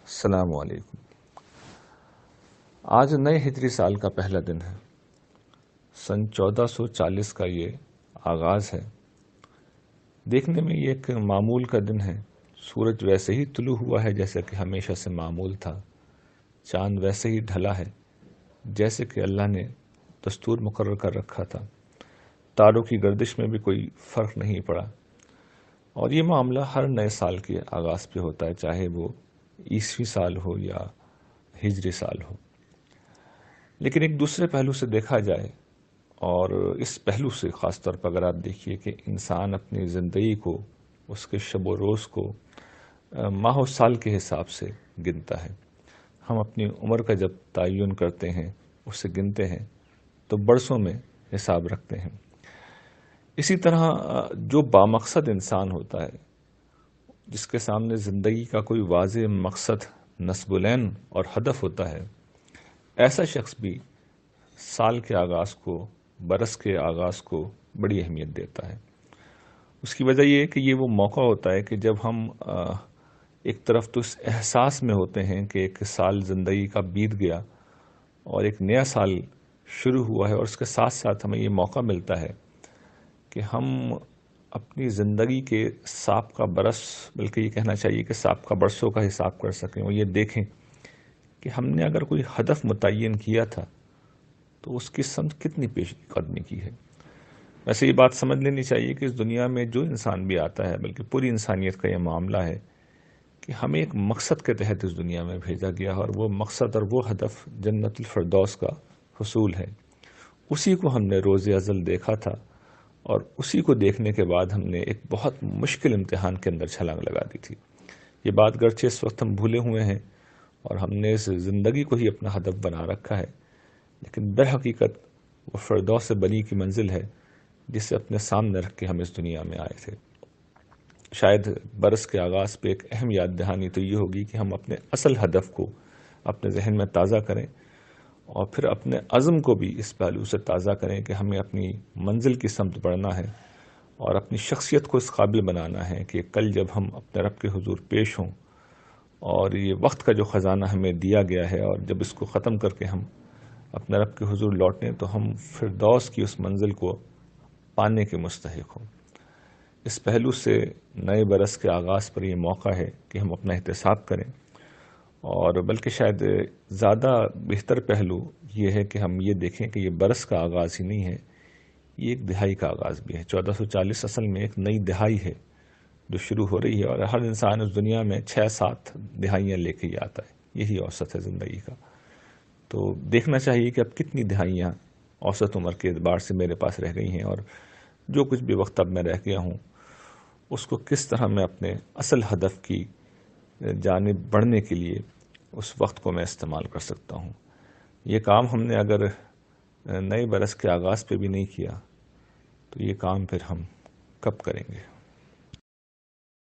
السلام علیکم۔ آج نئے ہجری سال کا پہلا دن ہے۔ سن 1440 کا یہ آغاز ہے۔ دیکھنے میں یہ ایک معمول کا دن ہے۔ سورج ویسے ہی طلوع ہوا ہے جیسے کہ ہمیشہ سے معمول تھا۔ چاند ویسے ہی ڈھلا ہے جیسے کہ اللہ نے دستور مقرر کر رکھا تھا۔ تاروں کی گردش میں بھی کوئی فرق نہیں پڑا، اور یہ معاملہ ہر نئے سال کے آغاز پہ ہوتا ہے، چاہے وہ عیسوی سال ہو یا ہجری سال ہو۔ لیکن ایک دوسرے پہلو سے دیکھا جائے، اور اس پہلو سے خاص طور پر اگر آپ دیکھیے کہ انسان اپنی زندگی کو، اس کے شب و روز کو ماہ و سال کے حساب سے گنتا ہے۔ ہم اپنی عمر کا جب تعین کرتے ہیں، اسے گنتے ہیں، تو برسوں میں حساب رکھتے ہیں۔ اسی طرح جو بامقصد انسان ہوتا ہے، جس کے سامنے زندگی کا کوئی واضح مقصد، نصب العین اور ہدف ہوتا ہے، ایسا شخص بھی سال کے آغاز کو، برس کے آغاز کو بڑی اہمیت دیتا ہے۔ اس کی وجہ یہ ہے کہ یہ وہ موقع ہوتا ہے کہ جب ہم ایک طرف تو اس احساس میں ہوتے ہیں کہ ایک سال زندگی کا بیت گیا اور ایک نیا سال شروع ہوا ہے، اور اس کے ساتھ ساتھ ہمیں یہ موقع ملتا ہے کہ ہم اپنی زندگی کے سابقہ برس، بلکہ یہ کہنا چاہیے کہ سابقہ برسوں کا حساب کر سکیں، اور یہ دیکھیں کہ ہم نے اگر کوئی ہدف متعین کیا تھا تو اس کی سمت کتنی پیش قدمی کی ہے۔ ویسے یہ بات سمجھ لینی چاہیے کہ اس دنیا میں جو انسان بھی آتا ہے، بلکہ پوری انسانیت کا یہ معاملہ ہے کہ ہمیں ایک مقصد کے تحت اس دنیا میں بھیجا گیا، اور وہ مقصد اور وہ ہدف جنت الفردوس کا حصول ہے۔ اسی کو ہم نے روز ازل دیکھا تھا، اور اسی کو دیکھنے کے بعد ہم نے ایک بہت مشکل امتحان کے اندر چھلانگ لگا دی تھی۔ یہ بات گرچہ اس وقت ہم بھولے ہوئے ہیں اور ہم نے اس زندگی کو ہی اپنا ہدف بنا رکھا ہے، لیکن در حقیقت وہ فردوس بنی کی منزل ہے جسے اپنے سامنے رکھ کے ہم اس دنیا میں آئے تھے۔ شاید برس کے آغاز پہ ایک اہم یاد دہانی تو یہ ہوگی کہ ہم اپنے اصل ہدف کو اپنے ذہن میں تازہ کریں، اور پھر اپنے عزم کو بھی اس پہلو سے تازہ کریں کہ ہمیں اپنی منزل کی سمت بڑھنا ہے، اور اپنی شخصیت کو اس قابل بنانا ہے کہ کل جب ہم اپنے رب کے حضور پیش ہوں، اور یہ وقت کا جو خزانہ ہمیں دیا گیا ہے، اور جب اس کو ختم کر کے ہم اپنے رب کے حضور لوٹیں تو ہم فردوس کی اس منزل کو پانے کے مستحق ہوں۔ اس پہلو سے نئے برس کے آغاز پر یہ موقع ہے کہ ہم اپنا احتساب کریں، اور بلکہ شاید زیادہ بہتر پہلو یہ ہے کہ ہم یہ دیکھیں کہ یہ برس کا آغاز ہی نہیں ہے، یہ ایک دہائی کا آغاز بھی ہے۔ 1440 اصل میں ایک نئی دہائی ہے جو شروع ہو رہی ہے، اور ہر انسان اس دنیا میں 6-7 دہائیاں لے کے ہی آتا ہے، یہی اوسط ہے زندگی کا۔ تو دیکھنا چاہیے کہ اب کتنی دہائیاں اوسط عمر کے اعتبار سے میرے پاس رہ گئی ہیں، اور جو کچھ بھی وقت اب میں رہ گیا ہوں اس کو کس طرح میں اپنے اصل ہدف کی جانب بڑھنے کے لیے اس وقت کو میں استعمال کر سکتا ہوں۔ یہ کام ہم نے اگر نئے برس کے آغاز پہ بھی نہیں کیا تو یہ کام پھر ہم کب کریں گے؟